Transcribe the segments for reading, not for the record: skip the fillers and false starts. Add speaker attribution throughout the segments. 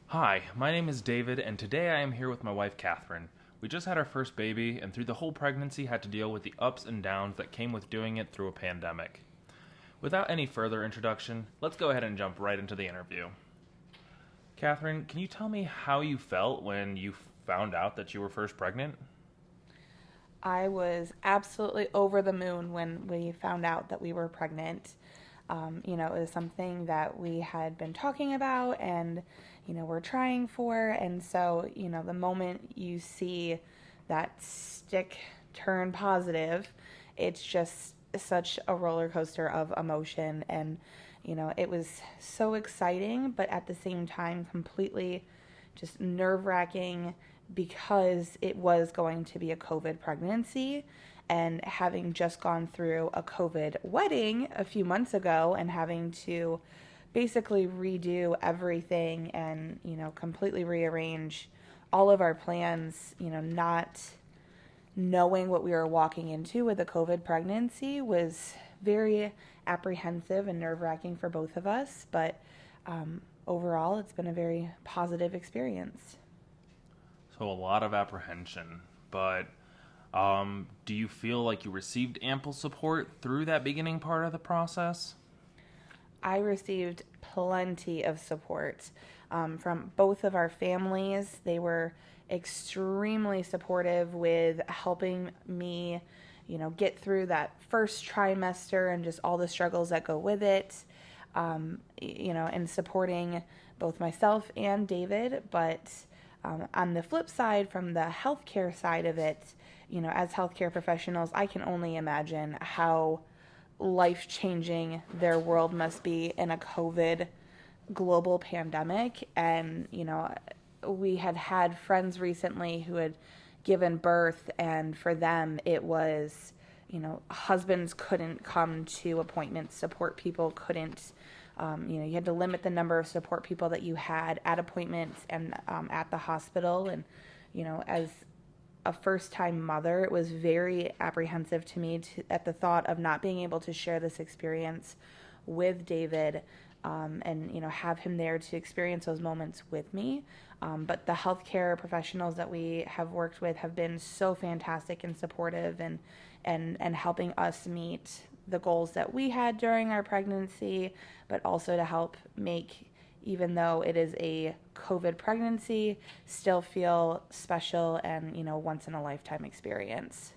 Speaker 1: Hi, my name is David, and today I am here with my wife, Catherine. We just had our first baby, and through the whole pregnancy had to deal with the ups and downs that came with doing it through a pandemic. Without any further introduction, let's go ahead and jump right into the interview. Catherine, can you tell me how you felt when you found out that you were first pregnant?
Speaker 2: I was absolutely over the moon when we found out that we were pregnant. It was something that we had been talking about and, we're trying for. And so, the moment you see that stick turn positive, it's just such a roller coaster of emotion. And, it was so exciting, but at the same time, completely just nerve wracking because it was going to be a COVID pregnancy. And having just gone through a COVID wedding a few months ago and having to basically redo everything and, completely rearrange all of our plans, not knowing what we were walking into with a COVID pregnancy was very apprehensive and nerve wracking for both of us. But overall, it's been a very positive experience.
Speaker 1: So, a lot of apprehension, but do you feel like you received ample support through that beginning part of the process?
Speaker 2: I received plenty of support from both of our families. They were extremely supportive with helping me, get through that first trimester and just all the struggles that go with it, and supporting both myself and David. But on the flip side, from the healthcare side of it, as healthcare professionals, I can only imagine how life changing their world must be in a COVID global pandemic. And, we had friends recently who had given birth, and for them, it was, husbands couldn't come to appointments, support people couldn't. You had to limit the number of support people that you had at appointments and at the hospital. And, as a first-time mother, it was very apprehensive to me at the thought of not being able to share this experience with David, and have him there to experience those moments with me. But the healthcare professionals that we have worked with have been so fantastic and supportive, and helping us meet the goals that we had during our pregnancy, but also to help make, even though it is a COVID pregnancy, still feel special and, once in a lifetime experience.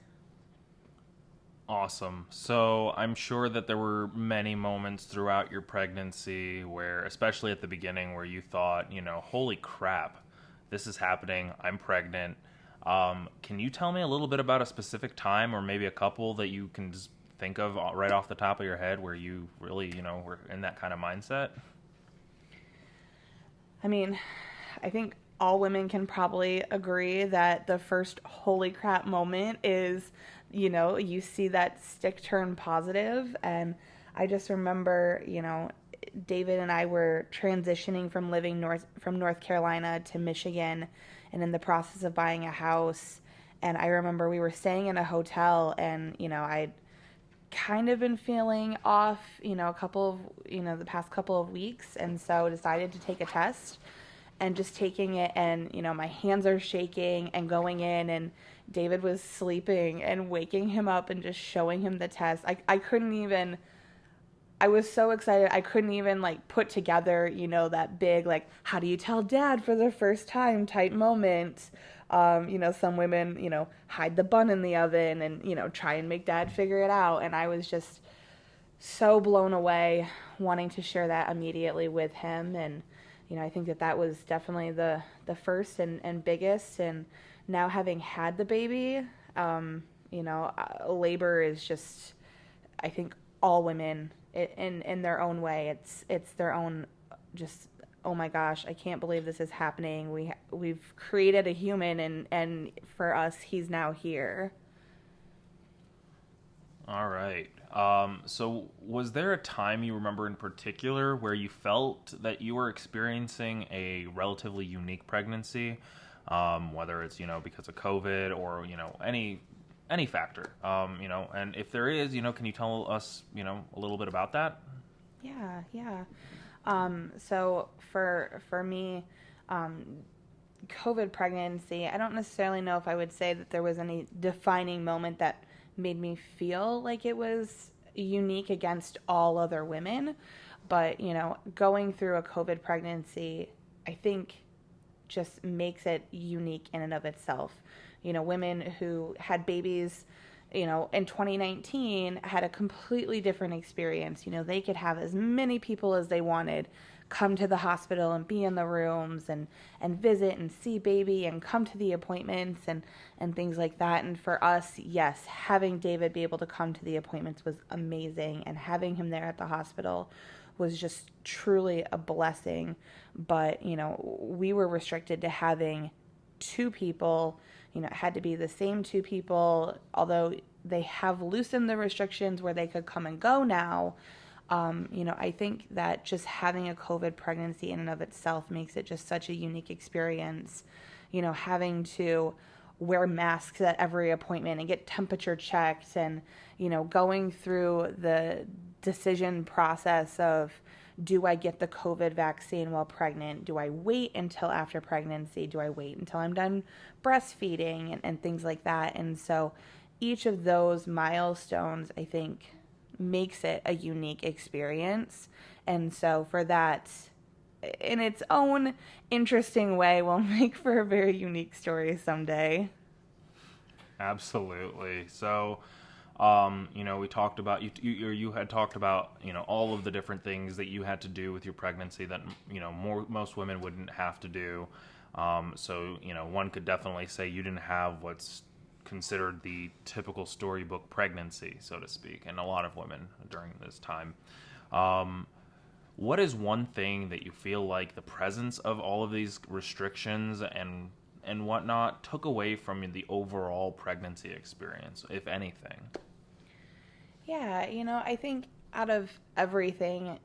Speaker 1: Awesome. So I'm sure that there were many moments throughout your pregnancy where, especially at the beginning, where you thought, holy crap, this is happening. I'm pregnant. Can you tell me a little bit about a specific time or maybe a couple that you can just think of right off the top of your head where you really, were in that kind of mindset?
Speaker 2: I mean, I think all women can probably agree that the first holy crap moment is, you see that stick turn positive. And I just remember, David and I were transitioning from living from North Carolina to Michigan and in the process of buying a house. And I remember we were staying in a hotel, and, I'd kind of been feeling off, the past couple of weeks. And so decided to take a test, and just taking it, and, my hands are shaking and going in, and David was sleeping, and waking him up and just showing him the test. I couldn't even, I was so excited. I couldn't even put together, that big, how do you tell dad for the first time type moment. Some women, hide the bun in the oven and, try and make dad figure it out. And I was just so blown away, wanting to share that immediately with him. And, I think that was definitely the first and biggest. And now, having had the baby, labor is just, I think all women in their own way, it's their own, just, oh my gosh, I can't believe this is happening. We've created a human, and for us, he's now here.
Speaker 1: All right. So was there a time you remember in particular where you felt that you were experiencing a relatively unique pregnancy, whether it's because of COVID or any factor, and if there is, can you tell us a little bit about that?
Speaker 2: Yeah. So for me, COVID pregnancy, I don't necessarily know if I would say that there was any defining moment that made me feel like it was unique against all other women. But, going through a COVID pregnancy, I think just makes it unique in and of itself. Women who had babies, in 2019 had a completely different experience. They could have as many people as they wanted come to the hospital and be in the rooms and visit and see baby and come to the appointments and things like that. And for us, yes, having David be able to come to the appointments was amazing, and having him there at the hospital was just truly a blessing. But, we were restricted to having two people. It had to be the same two people, although they have loosened the restrictions where they could come and go now. I think that just having a COVID pregnancy in and of itself makes it just such a unique experience. Having to wear masks at every appointment and get temperature checked, and, going through the decision process of, do I get the COVID vaccine while pregnant? Do I wait until after pregnancy? Do I wait until I'm done breastfeeding and things like that? And so each of those milestones, I think, makes it a unique experience. And so for that, in its own interesting way, will make for a very unique story someday.
Speaker 1: Absolutely. So, we talked about, you had talked about, all of the different things that you had to do with your pregnancy that, most women wouldn't have to do. So, one could definitely say you didn't have what's considered the typical storybook pregnancy, so to speak, and a lot of women during this time. What is one thing that you feel like the presence of all of these restrictions and whatnot took away from the overall pregnancy experience, if anything?
Speaker 2: Yeah, I think out of everything,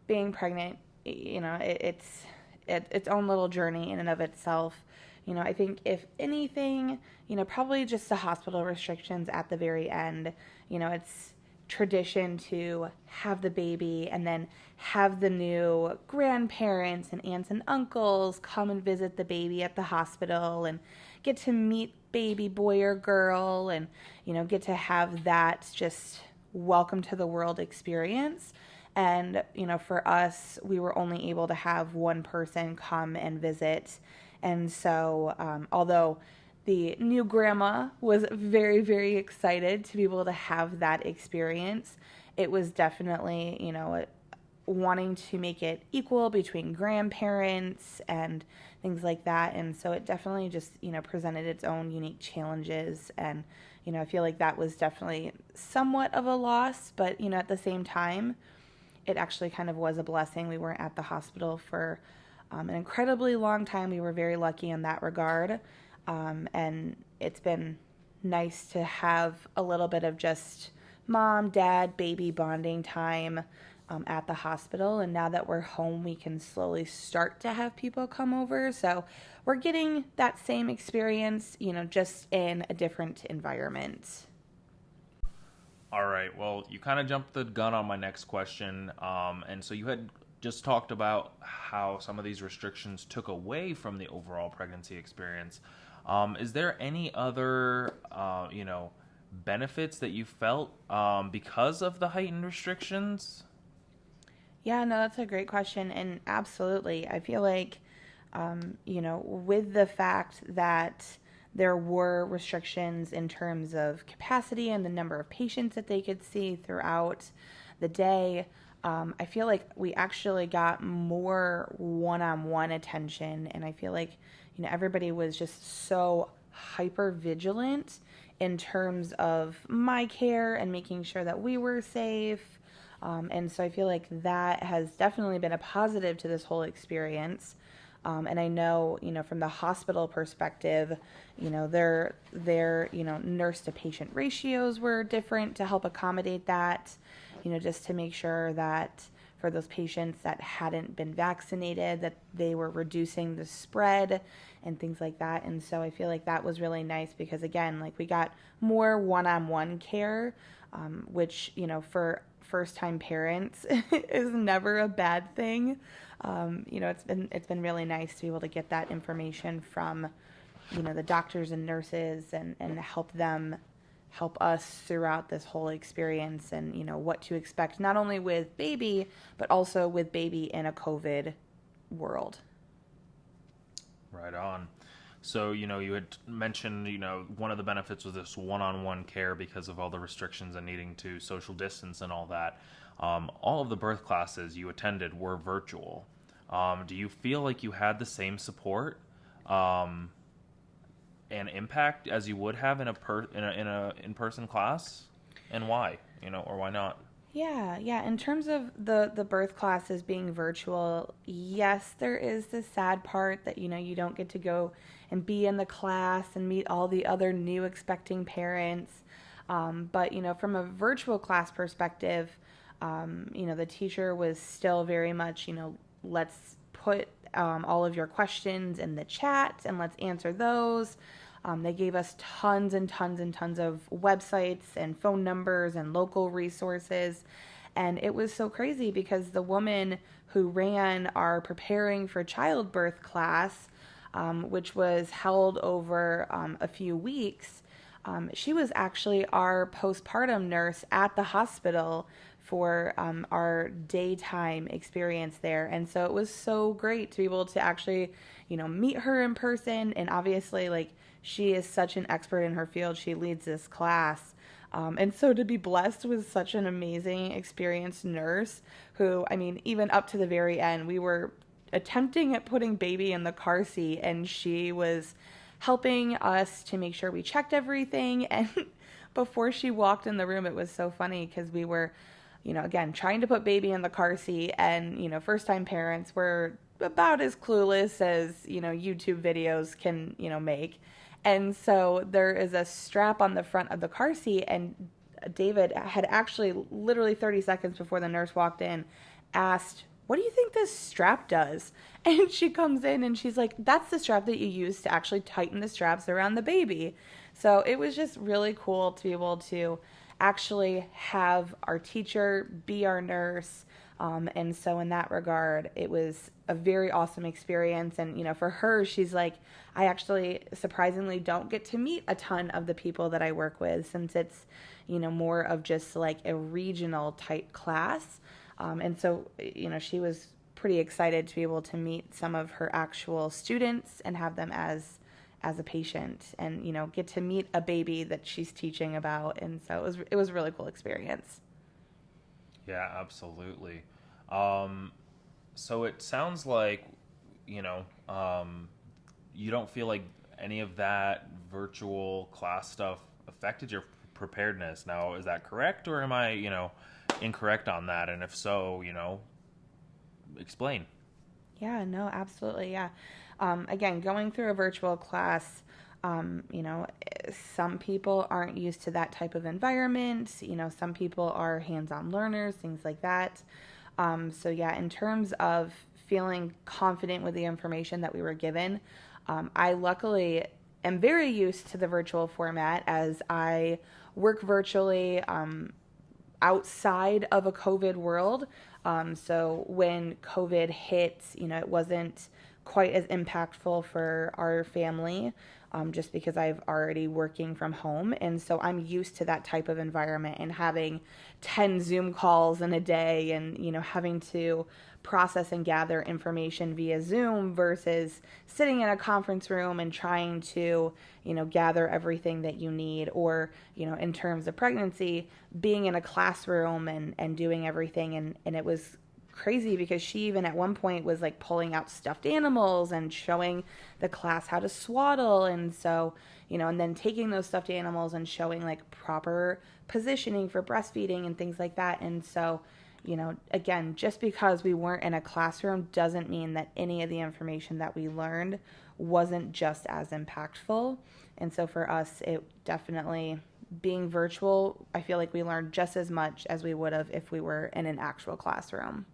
Speaker 2: being pregnant, it's its own little journey in and of itself. I think if anything, probably just the hospital restrictions at the very end. It's tradition to have the baby and then have the new grandparents and aunts and uncles come and visit the baby at the hospital and get to meet baby boy or girl and, get to have that just welcome to the world experience. And, for us, we were only able to have one person come and visit. And so, although the new grandma was very, very excited to be able to have that experience, it was definitely, wanting to make it equal between grandparents and things like that. And so it definitely just, presented its own unique challenges. And, I feel like that was definitely somewhat of a loss, but, at the same time, it actually kind of was a blessing. We weren't at the hospital for an incredibly long time. We were very lucky in that regard. And it's been nice to have a little bit of just mom, dad, baby bonding time at the hospital. And now that we're home, we can slowly start to have people come over. So we're getting that same experience, just in a different environment.
Speaker 1: All right. Well, you kind of jumped the gun on my next question. And so you had just talked about how some of these restrictions took away from the overall pregnancy experience. Is there any other, benefits that you felt because of the heightened restrictions?
Speaker 2: Yeah, no, that's a great question. And absolutely, I feel like, with the fact that there were restrictions in terms of capacity and the number of patients that they could see throughout the day, I feel like we actually got more one-on-one attention. And I feel like, everybody was just so hyper vigilant in terms of my care and making sure that we were safe. And so I feel like that has definitely been a positive to this whole experience. And I know, from the hospital perspective, their nurse to patient ratios were different to help accommodate that, just to make sure that for those patients that hadn't been vaccinated, that they were reducing the spread and things like that. And so I feel like that was really nice because, again, like we got more one-on-one care, which, first-time parents is never a bad thing. It's been really nice to be able to get that information from, the doctors and nurses and help us throughout this whole experience and, what to expect, not only with baby, but also with baby in a COVID world.
Speaker 1: Right on. So, you had mentioned, one of the benefits was this one-on-one care because of all the restrictions and needing to social distance and all that. All of the birth classes you attended were virtual. Do you feel like you had the same support and impact as you would have in a in-person class? And why? Or why not?
Speaker 2: Yeah. In terms of the birth classes being virtual, yes, there is the sad part that, you don't get to go and be in the class and meet all the other new expecting parents. But, from a virtual class perspective, the teacher was still very much, let's put all of your questions in the chat and let's answer those. They gave us tons and tons and tons of websites and phone numbers and local resources. And it was so crazy because the woman who ran our preparing for childbirth class, which was held over a few weeks, she was actually our postpartum nurse at the hospital for our daytime experience there. And so it was so great to be able to actually, meet her in person. And obviously, she is such an expert in her field. She leads this class. And so to be blessed with such an amazing, experienced nurse who, even up to the very end, we were attempting at putting baby in the car seat, and she was helping us to make sure we checked everything. And before she walked in the room, it was so funny because we were, again, trying to put baby in the car seat, and, first-time parents were about as clueless as, YouTube videos can, make. And so there is a strap on the front of the car seat, and David had actually literally 30 seconds before the nurse walked in asked, "What do you think this strap does?" And she comes in and she's like, "That's the strap that you use to actually tighten the straps around the baby." So it was just really cool to be able to actually have our teacher be our nurse. And so in that regard, it was a very awesome experience. And, for her, she's like, I actually surprisingly don't get to meet a ton of the people that I work with since it's, more of just like a regional type class. And so, she was pretty excited to be able to meet some of her actual students and have them as a patient and, get to meet a baby that she's teaching about. And so it was a really cool experience.
Speaker 1: Yeah, absolutely. So it sounds like, you don't feel like any of that virtual class stuff affected your preparedness. Now, is that correct, or am I, incorrect on that? And if so, explain.
Speaker 2: Yeah, no, absolutely. Yeah. Again, going through a virtual class, some people aren't used to that type of environment. Some people are hands-on learners, things like that. So yeah, in terms of feeling confident with the information that we were given, I luckily am very used to the virtual format as I work virtually outside of a COVID world. So when COVID hit, it wasn't quite as impactful for our family, just because I've already working from home. And so I'm used to that type of environment and having 10 Zoom calls in a day and, having to process and gather information via Zoom versus sitting in a conference room and trying to, gather everything that you need, or, in terms of pregnancy, being in a classroom and doing everything. And it was crazy because she even at one point was like pulling out stuffed animals and showing the class how to swaddle. And so, and then taking those stuffed animals and showing like proper positioning for breastfeeding and things like that. And so, again, just because we weren't in a classroom doesn't mean that any of the information that we learned wasn't just as impactful. And so for us, it definitely, being virtual, I feel like we learned just as much as we would have if we were in an actual classroom.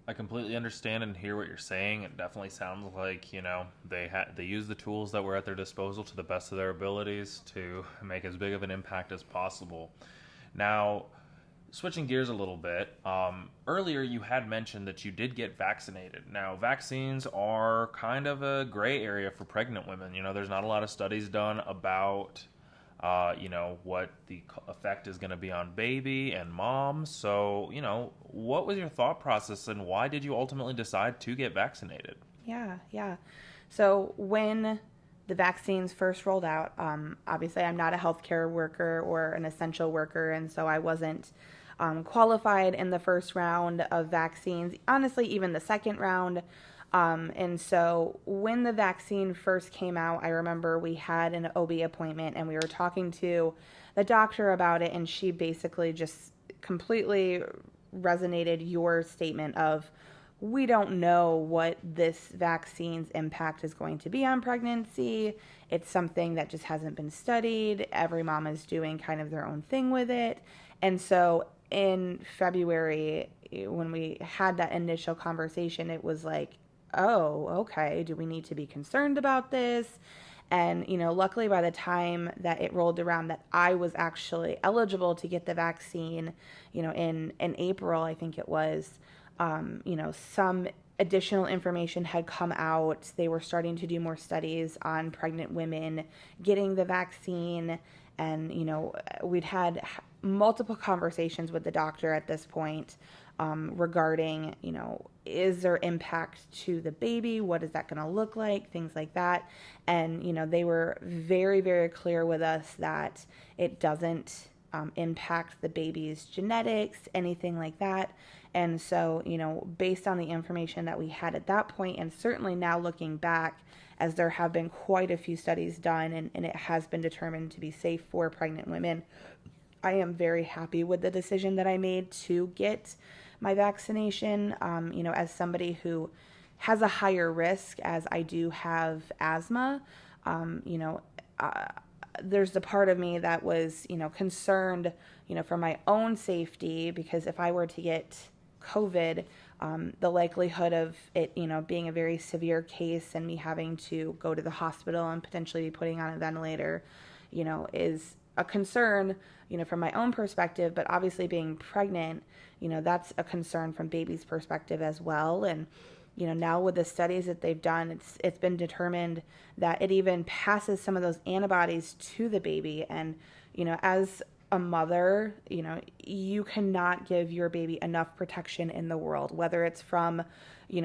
Speaker 1: I completely understand and hear what you're saying. It definitely sounds like, they use the tools that were at their disposal to the best of their abilities to make as big of an impact as possible. Now, Switching gears a little bit, earlier you had mentioned that you did get vaccinated. Now, vaccines are kind of a gray area for pregnant women. There's not a lot of studies done about, what the effect is going to be on baby and mom. So, what was your thought process and why did you ultimately decide to get vaccinated?
Speaker 2: Yeah. So when the vaccines first rolled out, obviously I'm not a healthcare worker or an essential worker, and so I wasn't qualified in the first round of vaccines, honestly, even the second round. And so when the vaccine first came out, I remember we had an OB appointment and we were talking to the doctor about it, and she basically just completely resonated your statement of, we don't know what this vaccine's impact is going to be on pregnancy. It's something that just hasn't been studied. Every mom is doing kind of their own thing with it. And so in February, when we had that initial conversation, it was like, oh, okay, do we need to be concerned about this? And, luckily by the time that it rolled around that I was actually eligible to get the vaccine, in April, I think it was, some additional information had come out. They were starting to do more studies on pregnant women getting the vaccine. And, we'd had multiple conversations with the doctor at this point regarding, is there impact to the baby? What is that going to look like? Things like that. And, they were very, very clear with us that it doesn't impact the baby's genetics, anything like that. And so, based on the information that we had at that point, and certainly now looking back, as there have been quite a few studies done and it has been determined to be safe for pregnant women, I am very happy with the decision that I made to get my vaccination. As somebody who has a higher risk, as I do have asthma, there's the part of me that was, concerned, for my own safety, because if I were to get COVID, the likelihood of it, being a very severe case and me having to go to the hospital and potentially be putting on a ventilator, is a concern, from my own perspective, but obviously being pregnant, that's a concern from baby's perspective as well. And, now with the studies that they've done, it's been determined that it even passes some of those antibodies to the baby. And, as a mother, you cannot give your baby enough protection in the world, whether it's from,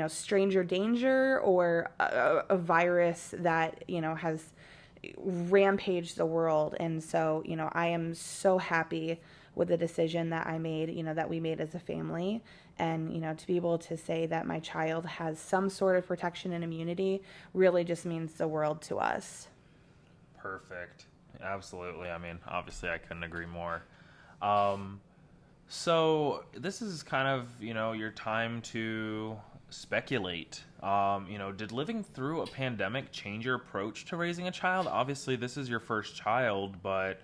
Speaker 2: stranger danger or a virus that, has rampaged the world. And so, I am so happy with the decision that I made, that we made as a family. And, to be able to say that my child has some sort of protection and immunity really just means the world to us.
Speaker 1: Perfect. Absolutely. I mean, obviously I couldn't agree more. So this is kind of, your time to speculate. Did living through a pandemic change your approach to raising a child? Obviously this is your first child, but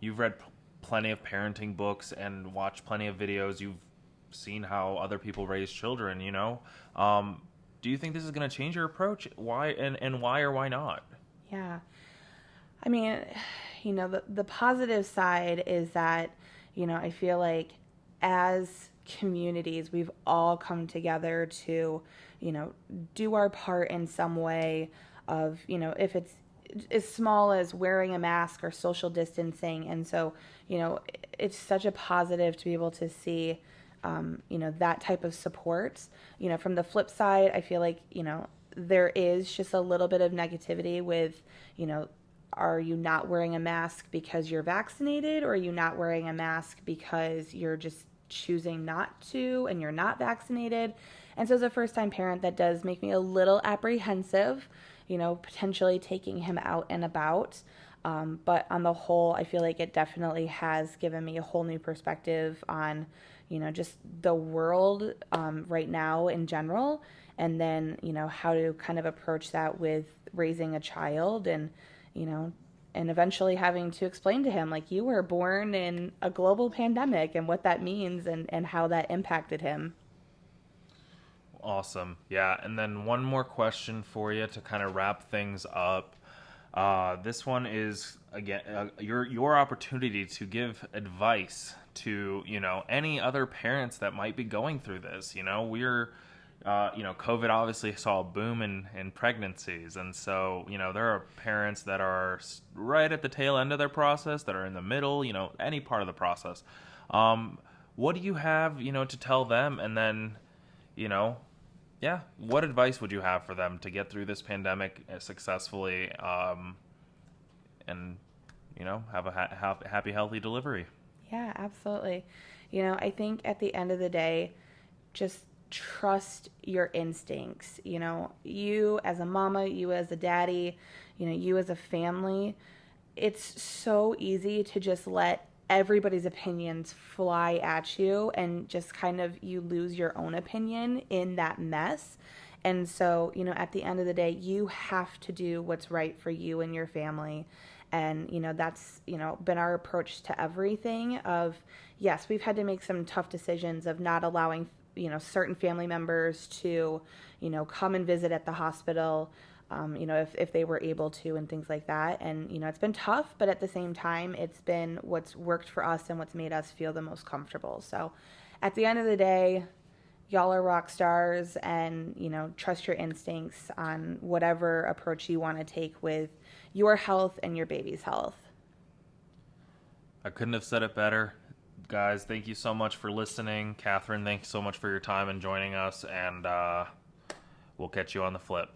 Speaker 1: you've read plenty of parenting books and watched plenty of videos. You've seen how other people raise children, do you think this is going to change your approach? Why and why or why not?
Speaker 2: Yeah. I mean, the positive side is that, I feel like as communities, we've all come together to, do our part in some way of, if it's as small as wearing a mask or social distancing. And so, it's such a positive to be able to see, that type of support. From the flip side, I feel like, there is just a little bit of negativity with, are you not wearing a mask because you're vaccinated, or are you not wearing a mask because you're just choosing not to and you're not vaccinated? And so as a first-time parent, that does make me a little apprehensive, potentially taking him out and about. But on the whole, I feel like it definitely has given me a whole new perspective on, just the world right now in general. And then, how to kind of approach that with raising a child and, and eventually having to explain to him, like, you were born in a global pandemic and what that means and how that impacted him.
Speaker 1: Awesome. Yeah. And then one more question for you to kind of wrap things up. This one is again your opportunity to give advice to any other parents that might be going through this. COVID obviously saw a boom in pregnancies, and so there are parents that are right at the tail end of their process, that are in the middle, any part of the process. What do you have to tell them, and then you know yeah, what advice would you have for them to get through this pandemic successfully, and have a happy, healthy delivery?
Speaker 2: Yeah, absolutely. I think at the end of the day, just trust your instincts. You as a mama, you as a daddy, you as a family, it's so easy to just let everybody's opinions fly at you and just kind of you lose your own opinion in that mess. And so, at the end of the day, you have to do what's right for you and your family. And, that's, been our approach to everything of, yes, we've had to make some tough decisions of not allowing, certain family members to, come and visit at the hospital, if they were able to and things like that. And, it's been tough, but at the same time, it's been what's worked for us and what's made us feel the most comfortable. So at the end of the day, y'all are rock stars, and, trust your instincts on whatever approach you want to take with your health and your baby's health.
Speaker 1: I couldn't have said it better. Guys, thank you so much for listening. Catherine, thanks so much for your time and joining us, and we'll catch you on the flip.